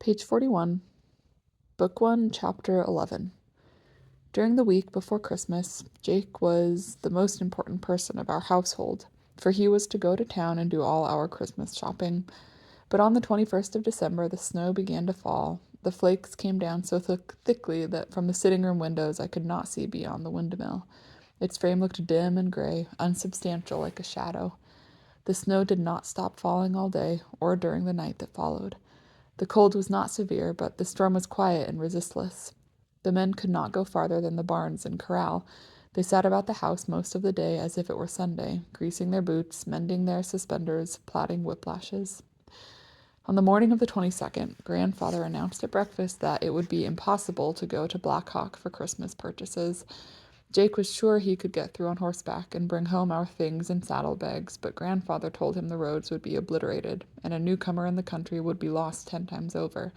Page 41, Book 1, Chapter 11. During the week before Christmas, Jake was the most important person of our household, for he was to go to town and do all our Christmas shopping. But on the 21st of December, the snow began to fall. The flakes came down so thickly that from the sitting room windows I could not see beyond the windmill. Its frame looked dim and gray, unsubstantial like a shadow. The snow did not stop falling all day, or during the night that followed. The cold was not severe, but the storm was quiet and resistless. The men could not go farther than the barns and corral. They sat about the house most of the day as if it were Sunday, greasing their boots, mending their suspenders, plaiting whiplashes. On the morning of the 22nd, Grandfather announced at breakfast that it would be impossible to go to Black Hawk for Christmas purchases. Jake was sure he could get through on horseback and bring home our things in saddlebags, but Grandfather told him the roads would be obliterated, and a newcomer in the country would be lost 10 times over.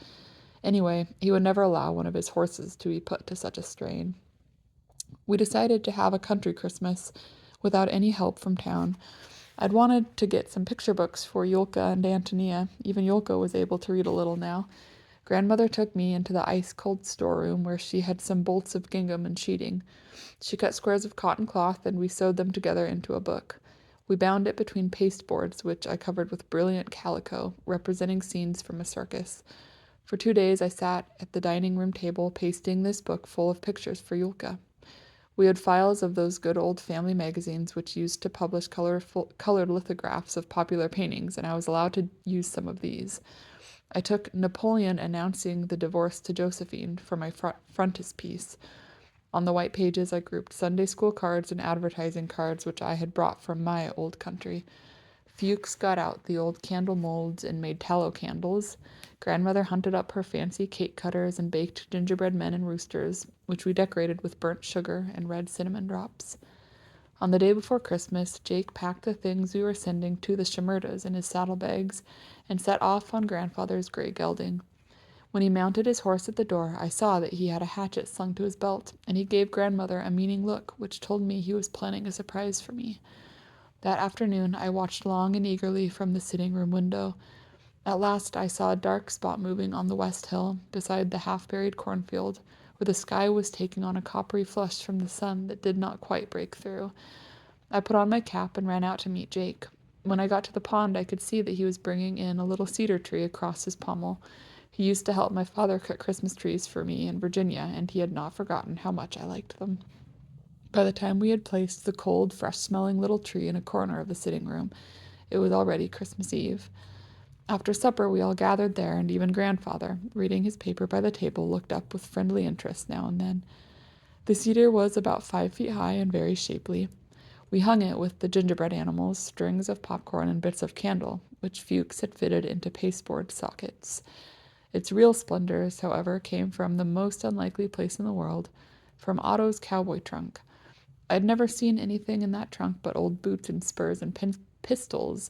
Anyway, he would never allow one of his horses to be put to such a strain. We decided to have a country Christmas without any help from town. I'd wanted to get some picture books for Yulka and Antonia. Even Yulka was able to read a little now. Grandmother took me into the ice-cold storeroom where she had some bolts of gingham and sheeting. She cut squares of cotton cloth, and we sewed them together into a book. We bound it between pasteboards, which I covered with brilliant calico, representing scenes from a circus. For 2 days I sat at the dining room table pasting this book full of pictures for Yulka. We had files of those good old family magazines which used to publish colored lithographs of popular paintings, and I was allowed to use some of these. I took Napoleon announcing the divorce to Josephine for my frontispiece. On the white pages I grouped Sunday school cards and advertising cards which I had brought from my old country. Fuchs got out the old candle molds and made tallow candles. Grandmother hunted up her fancy cake cutters and baked gingerbread men and roosters, which we decorated with burnt sugar and red cinnamon drops. On the day before Christmas, Jake packed the things we were sending to the Shimerdas in his saddlebags and set off on Grandfather's gray gelding. When he mounted his horse at the door, I saw that he had a hatchet slung to his belt, and he gave Grandmother a meaning look which told me he was planning a surprise for me. That afternoon I watched long and eagerly from the sitting-room window. At last I saw a dark spot moving on the west hill, beside the half-buried cornfield, where the sky was taking on a coppery flush from the sun that did not quite break through. I put on my cap and ran out to meet Jake. When I got to the pond, I could see that he was bringing in a little cedar tree across his pommel. He used to help my father cut Christmas trees for me in Virginia, and he had not forgotten how much I liked them. By the time we had placed the cold, fresh-smelling little tree in a corner of the sitting room, it was already Christmas Eve. After supper, we all gathered there, and even Grandfather, reading his paper by the table, looked up with friendly interest now and then. The cedar was about 5 feet high and very shapely. We hung it with the gingerbread animals, strings of popcorn, and bits of candle, which Fuchs had fitted into pasteboard sockets. Its real splendors, however, came from the most unlikely place in the world, from Otto's cowboy trunk. I'd never seen anything in that trunk but old boots and spurs and pistols,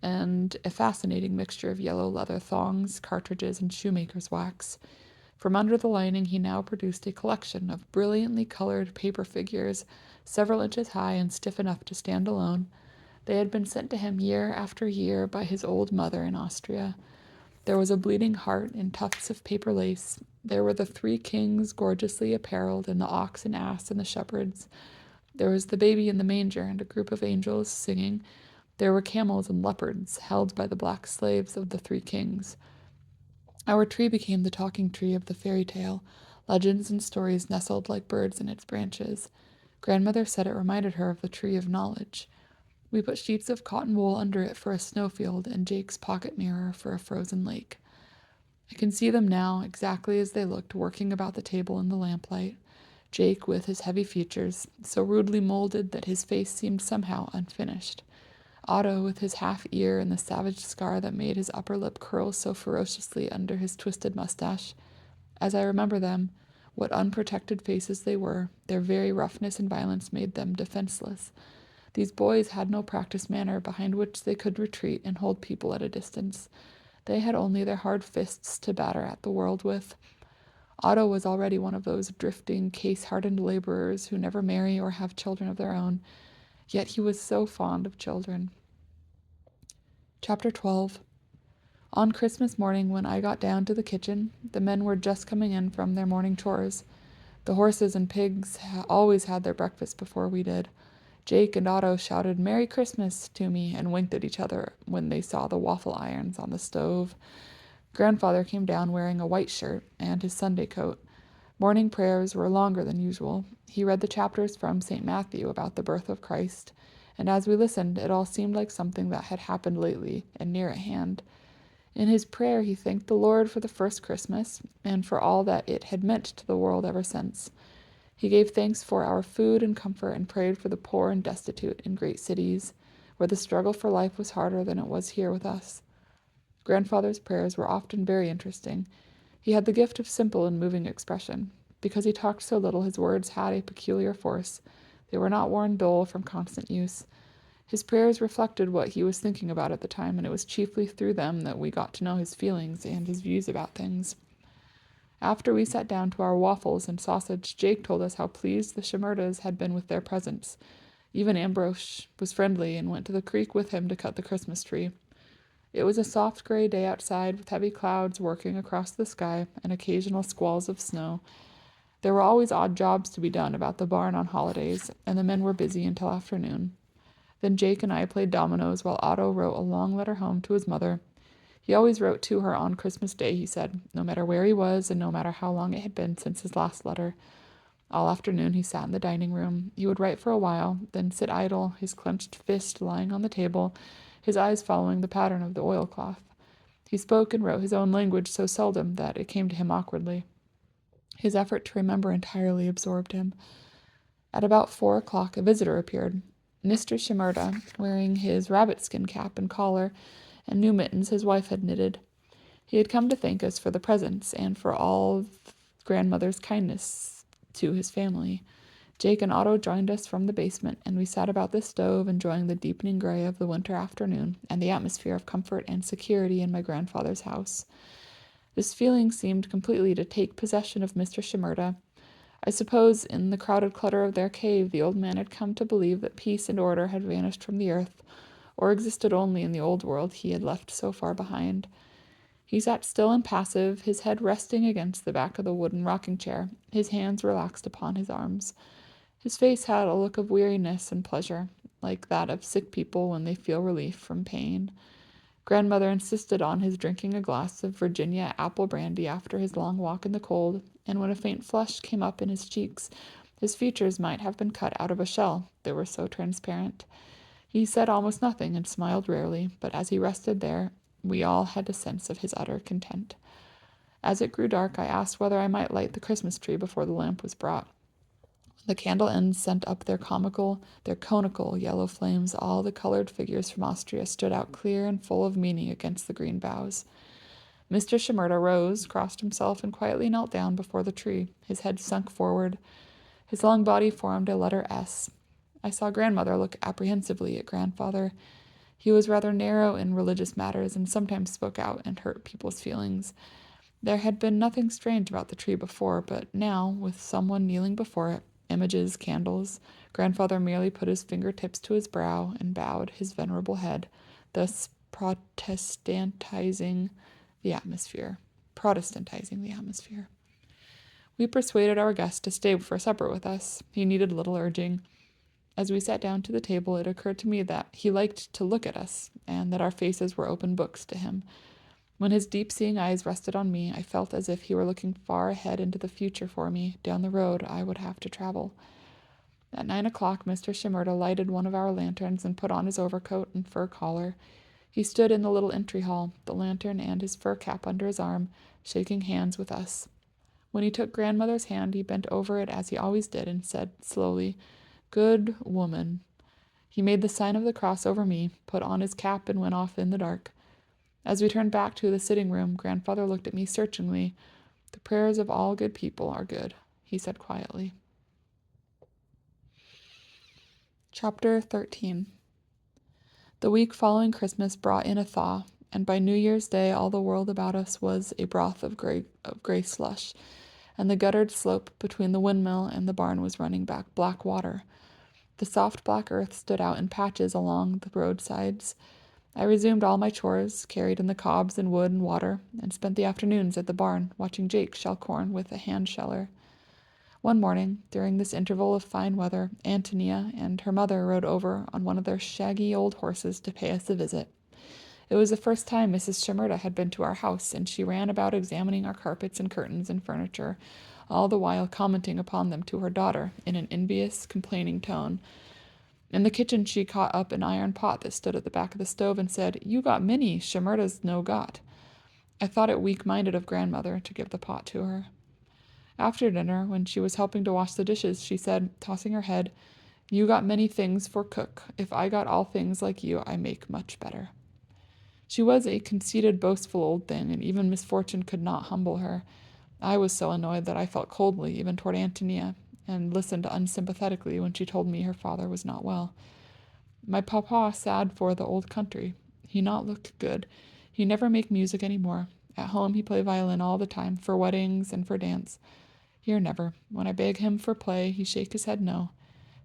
and a fascinating mixture of yellow leather thongs, cartridges, and shoemaker's wax. From under the lining he now produced a collection of brilliantly colored paper figures, several inches high and stiff enough to stand alone. They had been sent to him year after year by his old mother in Austria. There was a bleeding heart in tufts of paper lace. There were the 3 kings gorgeously apparelled, and the ox and ass and the shepherds. There was the baby in the manger and a group of angels singing. There were camels and leopards, held by the black slaves of the 3 kings. Our tree became the talking tree of the fairy tale. Legends and stories nestled like birds in its branches. Grandmother said it reminded her of the tree of knowledge. We put sheets of cotton wool under it for a snowfield and Jake's pocket mirror for a frozen lake. I can see them now, exactly as they looked, working about the table in the lamplight. Jake with his heavy features, so rudely molded that his face seemed somehow unfinished. Otto with his half ear and the savage scar that made his upper lip curl so ferociously under his twisted mustache. As I remember them, what unprotected faces they were, their very roughness and violence made them defenseless. These boys had no practiced manner behind which they could retreat and hold people at a distance. They had only their hard fists to batter at the world with. Otto was already one of those drifting, case-hardened laborers who never marry or have children of their own, yet he was so fond of children. Chapter 12. On Christmas morning, when I got down to the kitchen, the men were just coming in from their morning chores. The horses and pigs always had their breakfast before we did. Jake and Otto shouted "Merry Christmas" to me and winked at each other when they saw the waffle irons on the stove. Grandfather came down wearing a white shirt and his Sunday coat. Morning prayers were longer than usual. He read the chapters from St. Matthew about the birth of Christ, and as we listened, it all seemed like something that had happened lately and near at hand. In his prayer, he thanked the Lord for the first Christmas and for all that it had meant to the world ever since. He gave thanks for our food and comfort and prayed for the poor and destitute in great cities, where the struggle for life was harder than it was here with us. Grandfather's prayers were often very interesting. He had the gift of simple and moving expression. Because he talked so little, his words had a peculiar force. They were not worn dull from constant use. His prayers reflected what he was thinking about at the time, and it was chiefly through them that we got to know his feelings and his views about things. After we sat down to our waffles and sausage, Jake told us how pleased the Shimerdas had been with their presents. Even Ambrose was friendly and went to the creek with him to cut the Christmas tree. It was a soft gray day outside with heavy clouds working across the sky and occasional squalls of snow. There were always odd jobs to be done about the barn on holidays, and the men were busy until afternoon. Then Jake and I played dominoes while Otto wrote a long letter home to his mother. He always wrote to her on Christmas Day, he said, no matter where he was and no matter how long it had been since his last letter. All afternoon he sat in the dining room. He would write for a while, then sit idle, his clenched fist lying on the table, his eyes following the pattern of the oilcloth. He spoke and wrote his own language so seldom that it came to him awkwardly. His effort to remember entirely absorbed him. At about 4 o'clock, a visitor appeared. Mr. Shimerda, wearing his rabbit-skin cap and collar and new mittens his wife had knitted. He had come to thank us for the presents and for all grandmother's kindness to his family. Jake and Otto joined us from the basement, and we sat about the stove enjoying the deepening gray of the winter afternoon and the atmosphere of comfort and security in my grandfather's house. This feeling seemed completely to take possession of Mr. Shimerda. I suppose in the crowded clutter of their cave the old man had come to believe that peace and order had vanished from the earth, or existed only in the old world he had left so far behind. He sat still and passive, his head resting against the back of the wooden rocking chair, his hands relaxed upon his arms. His face had a look of weariness and pleasure, like that of sick people when they feel relief from pain. Grandmother insisted on his drinking a glass of Virginia apple brandy after his long walk in the cold, and when a faint flush came up in his cheeks, his features might have been cut out of a shell, they were so transparent. He said almost nothing and smiled rarely, but as he rested there, we all had a sense of his utter content. As it grew dark, I asked whether I might light the Christmas tree before the lamp was brought. The candle ends sent up their conical yellow flames. All the colored figures from Austria stood out clear and full of meaning against the green boughs. Mr. Shimerda rose, crossed himself, and quietly knelt down before the tree, his head sunk forward. His long body formed a letter S. I saw grandmother look apprehensively at grandfather. He was rather narrow in religious matters and sometimes spoke out and hurt people's feelings. There had been nothing strange about the tree before, but now, with someone kneeling before it, images, candles, grandfather merely put his fingertips to his brow and bowed his venerable head, thus Protestantizing the atmosphere. We persuaded our guest to stay for supper with us. He needed little urging. As we sat down to the table, it occurred to me that he liked to look at us, and that our faces were open books to him. When his deep-seeing eyes rested on me, I felt as if he were looking far ahead into the future for me, down the road I would have to travel. At 9 o'clock, Mr. Shimerda lighted one of our lanterns and put on his overcoat and fur collar. He stood in the little entry hall, the lantern and his fur cap under his arm, shaking hands with us. When he took grandmother's hand, he bent over it as he always did and said slowly, "Good woman." He made the sign of the cross over me, put on his cap, and went off in the dark. As we turned back to the sitting room, grandfather looked at me searchingly. "The prayers of all good people are good," he said quietly. Chapter 13. The week following Christmas brought in a thaw, and by New Year's Day all the world about us was a broth of gray slush, and the guttered slope between the windmill and the barn was running back black water. The soft black earth stood out in patches along the roadsides. I resumed all my chores, carried in the cobs and wood and water, and spent the afternoons at the barn watching Jake shell corn with a hand sheller. One morning, during this interval of fine weather, Antonia and her mother rode over on one of their shaggy old horses to pay us a visit. It was the first time Mrs. Shimerda had been to our house, and she ran about examining our carpets and curtains and furniture, all the while commenting upon them to her daughter in an envious, complaining tone. In the kitchen she caught up an iron pot that stood at the back of the stove and said, "You got many, Shimerda's no got." I thought it weak-minded of grandmother to give the pot to her. After dinner, when she was helping to wash the dishes, she said, tossing her head, "You got many things for cook. If I got all things like you, I make much better." She was a conceited, boastful old thing, and even misfortune could not humble her. I was so annoyed that I felt coldly even toward Antonia, and listened unsympathetically when she told me her father was not well. My papa sad for the old country. He not look good. He never make music any more. At home he play violin all the time, for weddings and for dance. Here never. When I beg him for play, he shake his head no.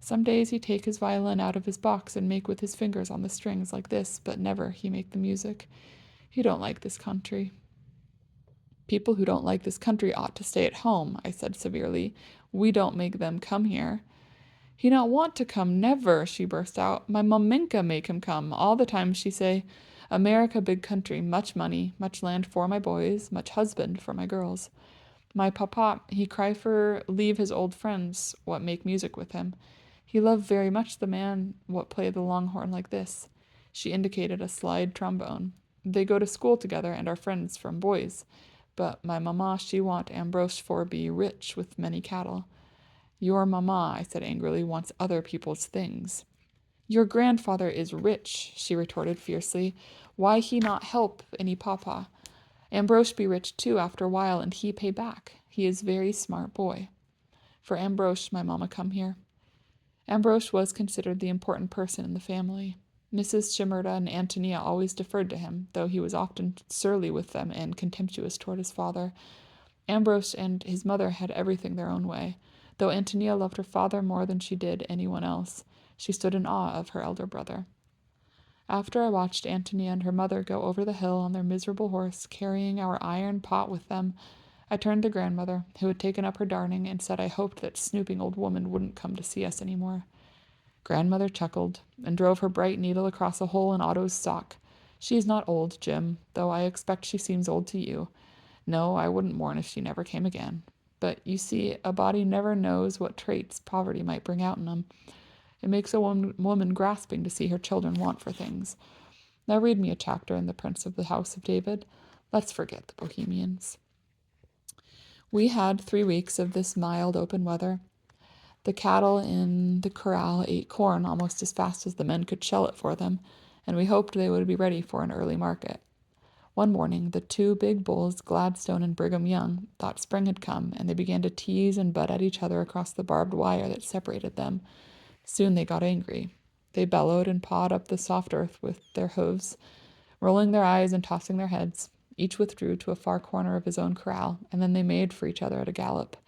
Some days he take his violin out of his box and make with his fingers on the strings like this, but never he make the music. He don't like this country. People who don't like this country ought to stay at home, I said severely. We don't make them come here. He not want to come, never, she burst out. My maminka make him come. All the time she say, America big country, much money, much land for my boys, much husband for my girls. My papa, he cry for leave his old friends, what make music with him. He love very much the man what play the longhorn like this. She indicated a slide trombone. They go to school together and are friends from boys. But my mamma, she want Ambrose for be rich with many cattle. Your mamma, I said angrily, wants other people's things. Your grandfather is rich, she retorted fiercely. Why he not help any papa? Ambrose be rich too after a while, and he pay back. He is very smart boy. For Ambrose, my mamma come here. Ambrose was considered the important person in the family. Mrs. Shimerda and Antonia always deferred to him, though he was often surly with them and contemptuous toward his father. Ambrose and his mother had everything their own way. Though Antonia loved her father more than she did anyone else, she stood in awe of her elder brother. After I watched Antonia and her mother go over the hill on their miserable horse, carrying our iron pot with them, I turned to grandmother, who had taken up her darning, and said I hoped that snooping old woman wouldn't come to see us any more. Grandmother chuckled, and drove her bright needle across a hole in Otto's sock. She is not old, Jim, though I expect she seems old to you. No, I wouldn't mourn if she never came again. But, you see, a body never knows what traits poverty might bring out in 'em. It makes a woman grasping to see her children want for things. Now read me a chapter in The Prince of the House of David. Let's forget the Bohemians. We had 3 weeks of this mild, open weather. The cattle in the corral ate corn almost as fast as the men could shell it for them, and we hoped they would be ready for an early market. One morning, the 2 big bulls, Gladstone and Brigham Young, thought spring had come, and they began to tease and butt at each other across the barbed wire that separated them. Soon they got angry. They bellowed and pawed up the soft earth with their hooves, rolling their eyes and tossing their heads. Each withdrew to a far corner of his own corral, and then they made for each other at a gallop.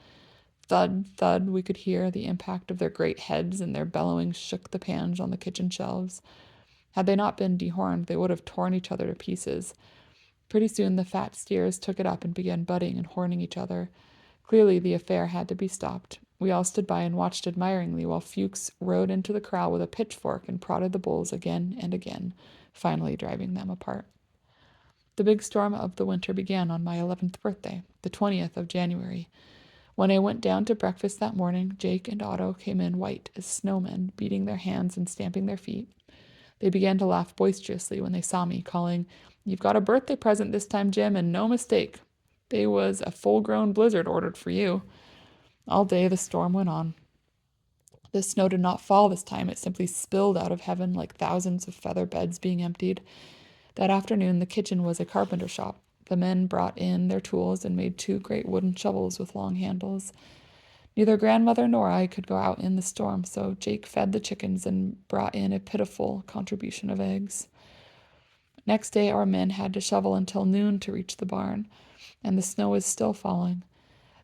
Thud, thud, we could hear the impact of their great heads, and their bellowing shook the pans on the kitchen shelves. Had they not been dehorned, they would have torn each other to pieces. Pretty soon the fat steers took it up and began butting and horning each other. Clearly the affair had to be stopped. We all stood by and watched admiringly while Fuchs rode into the corral with a pitchfork and prodded the bulls again and again, finally driving them apart. The big storm of the winter began on my 11th birthday, the 20th of January. When I went down to breakfast that morning, Jake and Otto came in white as snowmen, beating their hands and stamping their feet. They began to laugh boisterously when they saw me, calling, "You've got a birthday present this time, Jim, and no mistake. They was a full-grown blizzard ordered for you." All day the storm went on. The snow did not fall this time. It simply spilled out of heaven like thousands of feather beds being emptied. That afternoon the kitchen was a carpenter shop. The men brought in their tools and made 2 great wooden shovels with long handles. Neither grandmother nor I could go out in the storm, so Jake fed the chickens and brought in a pitiful contribution of eggs. Next day our men had to shovel until noon to reach the barn, and the snow was still falling.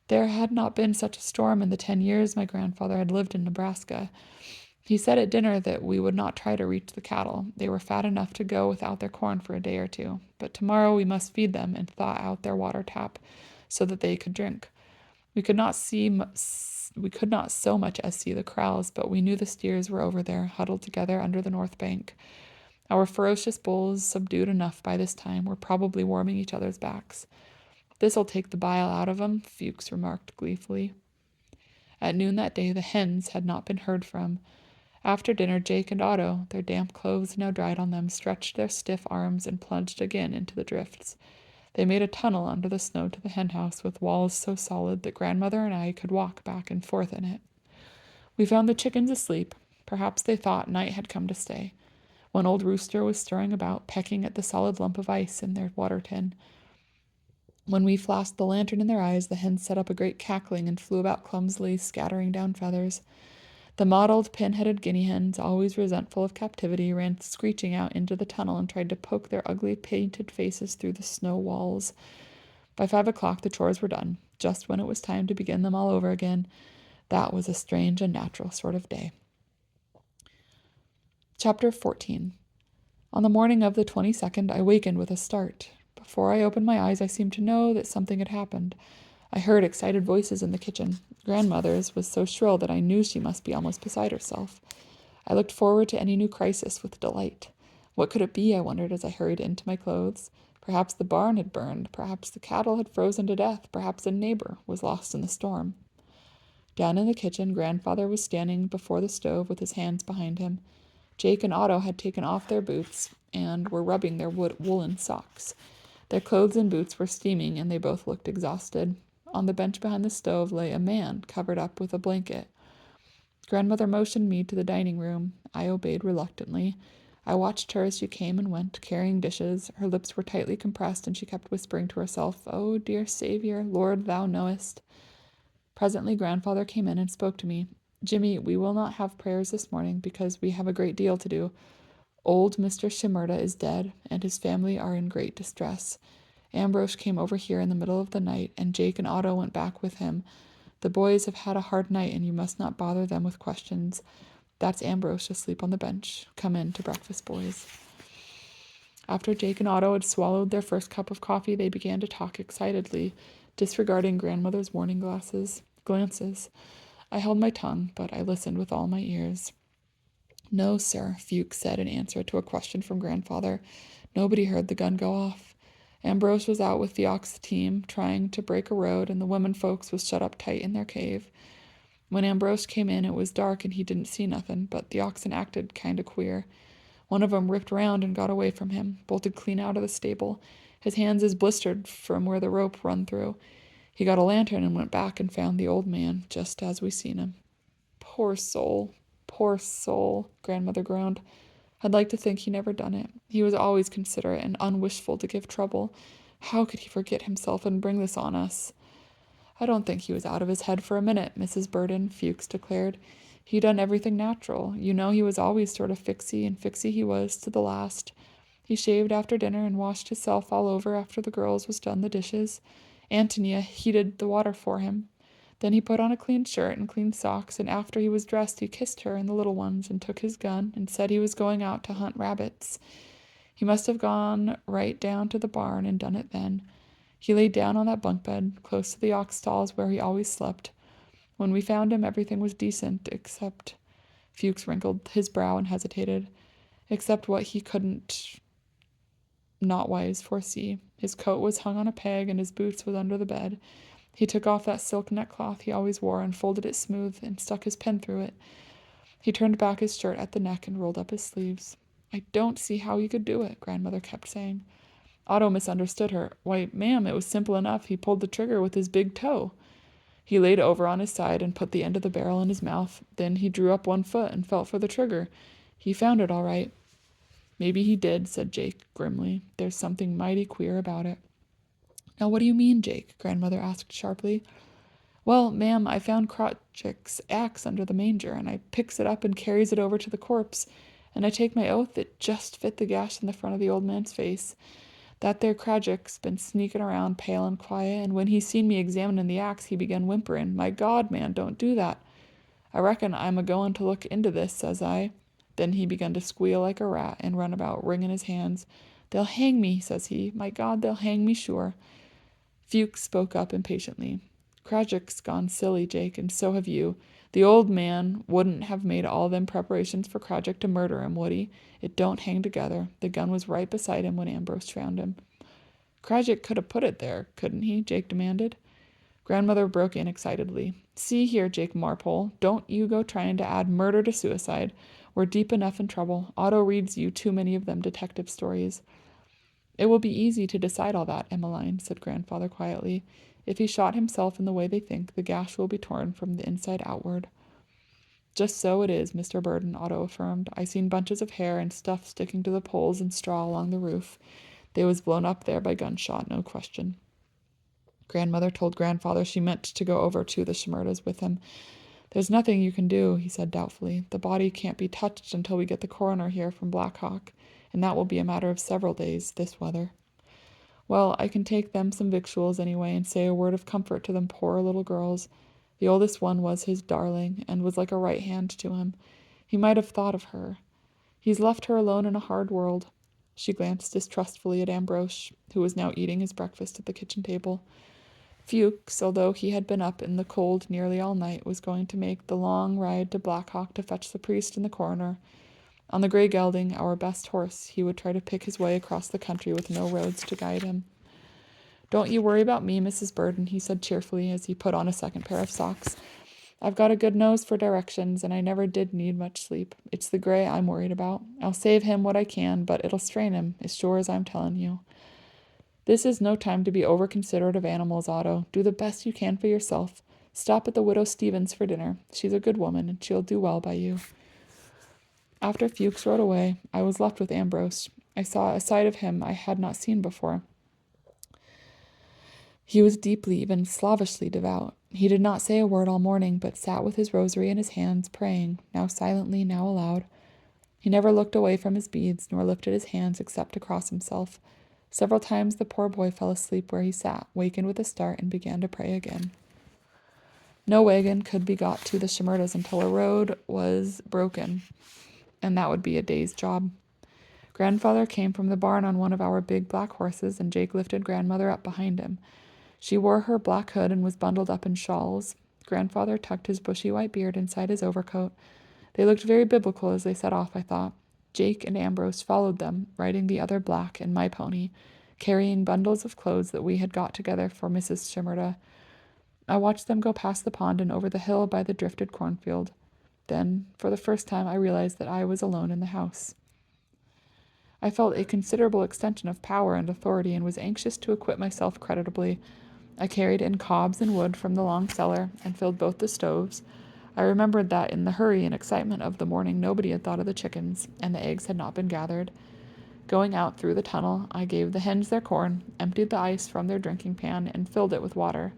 There had not been such a storm in the 10 years my grandfather had lived in Nebraska. He said at dinner that we would not try to reach the cattle. They were fat enough to go without their corn for a day or two. But tomorrow we must feed them and thaw out their water tap so that they could drink. We could not so much as see the kraals, but we knew the steers were over there, huddled together under the north bank. Our ferocious bulls, subdued enough by this time, were probably warming each other's backs. "This'll take the bile out of 'em," Fuchs remarked gleefully. At noon that day the hens had not been heard from. After dinner Jake and Otto, their damp clothes now dried on them, stretched their stiff arms and plunged again into the drifts. They made a tunnel under the snow to the henhouse with walls so solid that grandmother and I could walk back and forth in it. We found the chickens asleep. Perhaps they thought night had come to stay. One old rooster was stirring about, pecking at the solid lump of ice in their water tin. When we flashed the lantern in their eyes, the hens set up a great cackling and flew about clumsily, scattering down feathers. The mottled, pin-headed guinea hens, always resentful of captivity, ran screeching out into the tunnel and tried to poke their ugly, painted faces through the snow walls. By 5 o'clock the chores were done, just when it was time to begin them all over again. That was a strange and natural sort of day. Chapter 14. On the morning of the 22nd, I wakened with a start. Before I opened my eyes, I seemed to know that something had happened. I heard excited voices in the kitchen. Grandmother's was so shrill that I knew she must be almost beside herself. I looked forward to any new crisis with delight. What could it be, I wondered as I hurried into my clothes. Perhaps the barn had burned. Perhaps the cattle had frozen to death. Perhaps a neighbor was lost in the storm. Down in the kitchen, Grandfather was standing before the stove with his hands behind him. Jake and Otto had taken off their boots and were rubbing their woolen socks. Their clothes and boots were steaming, and they both looked exhausted. On the bench behind the stove lay a man, covered up with a blanket. Grandmother motioned me to the dining room. I obeyed reluctantly. I watched her as she came and went, carrying dishes. Her lips were tightly compressed, and she kept whispering to herself, "Oh, dear Savior, Lord, thou knowest." Presently Grandfather came in and spoke to me. "Jimmy, we will not have prayers this morning because we have a great deal to do. Old Mr. Shimerda is dead, and his family are in great distress. Ambrose came over here in the middle of the night, and Jake and Otto went back with him. The boys have had a hard night, and you must not bother them with questions. That's Ambrose asleep on the bench. Come in to breakfast, boys." After Jake and Otto had swallowed their first cup of coffee, they began to talk excitedly, disregarding grandmother's warning glances. I held my tongue, but I listened with all my ears. "No, sir," Fuchs said in answer to a question from grandfather. "Nobody heard the gun go off. Ambrose was out with the ox team, trying to break a road, and the women folks was shut up tight in their cave. When Ambrose came in, it was dark and he didn't see nothing, but the oxen acted kind of queer. One of 'em ripped round and got away from him, bolted clean out of the stable. His hands is blistered from where the rope run through. He got a lantern and went back and found the old man, just as we seen him." Poor soul," grandmother groaned. "I'd like to think he never done it. He was always considerate and unwishful to give trouble. How could he forget himself and bring this on us?" "I don't think he was out of his head for a minute," Mrs. Burden, Fuchs declared. "He done everything natural. You know he was always sort of fixy, and fixy he was to the last. He shaved after dinner and washed hisself all over after the girls was done the dishes. Antonia heated the water for him. Then he put on a clean shirt and clean socks, and after he was dressed he kissed her and the little ones and took his gun and said he was going out to hunt rabbits. He must have gone right down to the barn and done it then. He laid down on that bunk bed, close to the ox stalls where he always slept. When we found him, everything was decent, except—" Fuchs wrinkled his brow and hesitated. "Except what he couldn't not wise foresee. His coat was hung on a peg, and his boots was under the bed. He took off that silk neckcloth he always wore and folded it smooth and stuck his pen through it. He turned back his shirt at the neck and rolled up his sleeves. 'I don't see how he could do it,' grandmother kept saying. Otto misunderstood her. 'Why, ma'am, it was simple enough. He pulled the trigger with his big toe. He laid over on his side and put the end of the barrel in his mouth. Then he drew up one foot and felt for the trigger. He found it all right.' 'Maybe he did,' said Jake grimly. 'There's something mighty queer about it.' 'Now what do you mean, Jake?' grandmother asked sharply. 'Well, ma'am, I found Cratchit's axe under the manger, and I picks it up and carries it over to the corpse, and I take my oath it just fit the gash in the front of the old man's face. That there Cratchit's been sneaking around pale and quiet, and when he seen me examining the axe, he began whimpering. 'My God, man, don't do that.' I reckon I'm a-going to look into this, says I. Then he begun to squeal like a rat and run about, wringing his hands. They'll hang me, says he. My God, they'll hang me sure. Fuchs spoke up impatiently. Craddock's gone silly, Jake, and so have you. The old man wouldn't have made all them preparations for Craddock to murder him, would he? It don't hang together. The gun was right beside him when Ambrose found him. Craddock could have put it there, couldn't he? Jake demanded. Grandmother broke in excitedly. See here, Jake Marpole, don't you go trying to add murder to suicide. We're deep enough in trouble. Otto reads you too many of them detective stories. It will be easy to decide all that, Emmeline, said Grandfather quietly. If he shot himself in the way they think, the gash will be torn from the inside outward. Just so it is, Mr. Burden, Otto affirmed. I seen bunches of hair and stuff sticking to the poles and straw along the roof. They was blown up there by gunshot, no question. Grandmother told Grandfather she meant to go over to the Shimerdas with him. There's nothing you can do, he said doubtfully. The body can't be touched until we get the coroner here from Black Hawk, and that will be a matter of several days, this weather. Well, I can take them some victuals anyway and say a word of comfort to them poor little girls. The oldest one was his darling, and was like a right hand to him. He might have thought of her. He's left her alone in a hard world. She glanced distrustfully at Ambrose, who was now eating his breakfast at the kitchen table. Fuchs, although he had been up in the cold nearly all night, was going to make the long ride to Black Hawk to fetch the priest and the coroner. On the grey gelding, our best horse, he would try to pick his way across the country with no roads to guide him. Don't you worry about me, Mrs. Burden, he said cheerfully as he put on a second pair of socks. I've got a good nose for directions, and I never did need much sleep. It's the Grey I'm worried about. I'll save him what I can, but it'll strain him, as sure as I'm telling you. This is no time to be over-considerate of animals, Otto. Do the best you can for yourself. Stop at the Widow Stevens for dinner. She's a good woman, and she'll do well by you. After Fuchs rode away, I was left with Ambrose. I saw a side of him I had not seen before. He was deeply, even slavishly devout. He did not say a word all morning, but sat with his rosary in his hands, praying, now silently, now aloud. He never looked away from his beads, nor lifted his hands except to cross himself. Several times the poor boy fell asleep where he sat, wakened with a start, and began to pray again. No wagon could be got to the Shimerdas until a road was broken, and that would be a day's job. Grandfather came from the barn on one of our big black horses, and Jake lifted Grandmother up behind him. She wore her black hood and was bundled up in shawls. Grandfather tucked his bushy white beard inside his overcoat. They looked very biblical as they set off, I thought. Jake and Ambrose followed them, riding the other black and my pony, carrying bundles of clothes that we had got together for Mrs. Shimerda. I watched them go past the pond and over the hill by the drifted cornfield. Then, for the first time, I realized that I was alone in the house. I felt a considerable extension of power and authority and was anxious to acquit myself creditably. I carried in cobs and wood from the long cellar and filled both the stoves. I remembered that in the hurry and excitement of the morning nobody had thought of the chickens, and the eggs had not been gathered. Going out through the tunnel, I gave the hens their corn, emptied the ice from their drinking pan, and filled it with water.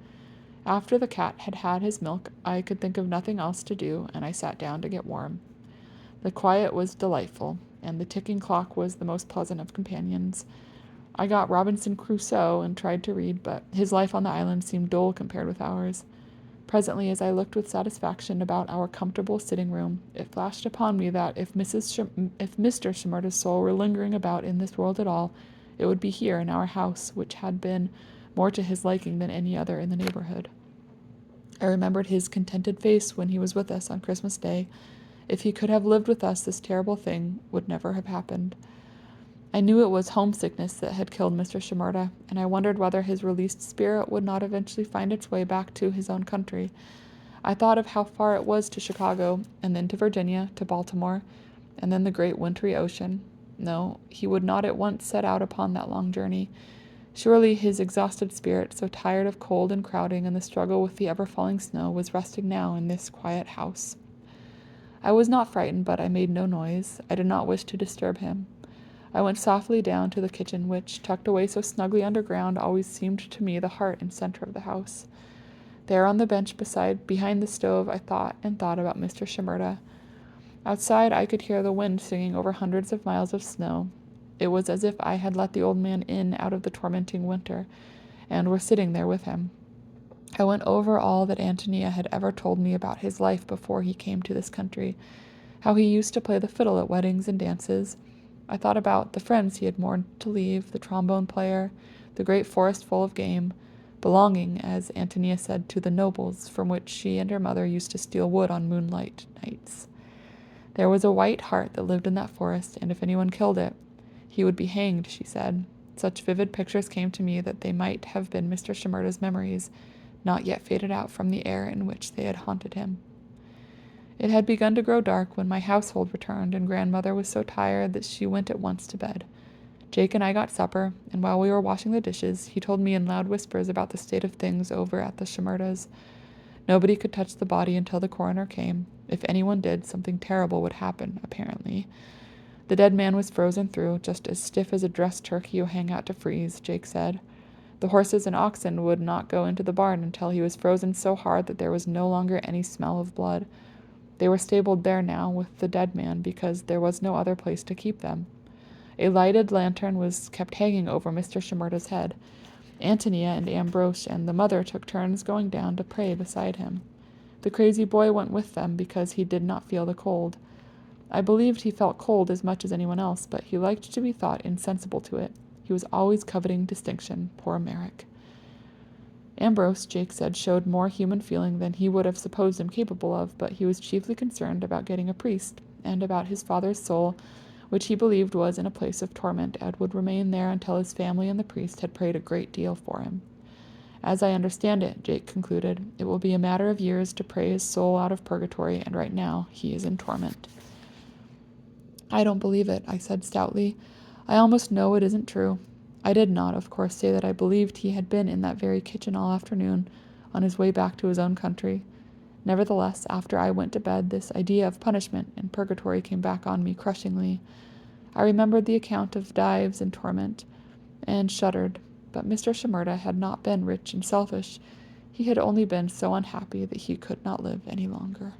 After the cat had had his milk, I could think of nothing else to do, and I sat down to get warm. The quiet was delightful, and the ticking clock was the most pleasant of companions. I got Robinson Crusoe and tried to read, but his life on the island seemed dull compared with ours. Presently, as I looked with satisfaction about our comfortable sitting room, it flashed upon me that if Mr. Shimerda's soul were lingering about in this world at all, it would be here in our house, which had been more to his liking than any other in the neighborhood. I remembered his contented face when he was with us on Christmas Day. If he could have lived with us, this terrible thing would never have happened. I knew it was homesickness that had killed Mr. Shimerda, and I wondered whether his released spirit would not eventually find its way back to his own country. I thought of how far it was to Chicago, and then to Virginia, to Baltimore, and then the great wintry ocean. No, he would not at once set out upon that long journey. Surely his exhausted spirit, so tired of cold and crowding and the struggle with the ever-falling snow, was resting now in this quiet house. I was not frightened, but I made no noise. I did not wish to disturb him. I went softly down to the kitchen, which, tucked away so snugly underground, always seemed to me the heart and center of the house. There on the bench behind the stove, I thought and thought about Mr. Shimerda. Outside, I could hear the wind singing over hundreds of miles of snow. It was as if I had let the old man in out of the tormenting winter, and were sitting there with him. I went over all that Antonia had ever told me about his life before he came to this country, how he used to play the fiddle at weddings and dances. I thought about the friends he had mourned to leave, the trombone player, the great forest full of game, belonging, as Antonia said, to the nobles, from which she and her mother used to steal wood on moonlight nights. There was a white hart that lived in that forest, and if anyone killed it, he would be hanged, she said. Such vivid pictures came to me that they might have been Mr. Shimerda's memories, not yet faded out from the air in which they had haunted him. It had begun to grow dark when my household returned, and grandmother was so tired that she went at once to bed. Jake and I got supper, and while we were washing the dishes, he told me in loud whispers about the state of things over at the Shimerdas'. Nobody could touch the body until the coroner came. If anyone did, something terrible would happen, apparently. The dead man was frozen through, just as stiff as a dressed turkey you hang out to freeze, Jake said. The horses and oxen would not go into the barn until he was frozen so hard that there was no longer any smell of blood. They were stabled there now with the dead man because there was no other place to keep them. A lighted lantern was kept hanging over Mr. Shimerda's head. Antonia and Ambrose and the mother took turns going down to pray beside him. The crazy boy went with them because he did not feel the cold. I believed he felt cold as much as anyone else, but he liked to be thought insensible to it. He was always coveting distinction, poor Merrick. Ambrose, Jake said, showed more human feeling than he would have supposed him capable of, but he was chiefly concerned about getting a priest, and about his father's soul, which he believed was in a place of torment, and would remain there until his family and the priest had prayed a great deal for him. As I understand it, Jake concluded, it will be a matter of years to pray his soul out of purgatory, and right now he is in torment. I don't believe it, I said stoutly. I almost know it isn't true. I did not, of course, say that I believed he had been in that very kitchen all afternoon, on his way back to his own country. Nevertheless, after I went to bed, this idea of punishment and purgatory came back on me crushingly. I remembered the account of Dives in torment, and shuddered. But Mr. Shimerda had not been rich and selfish. He had only been so unhappy that he could not live any longer.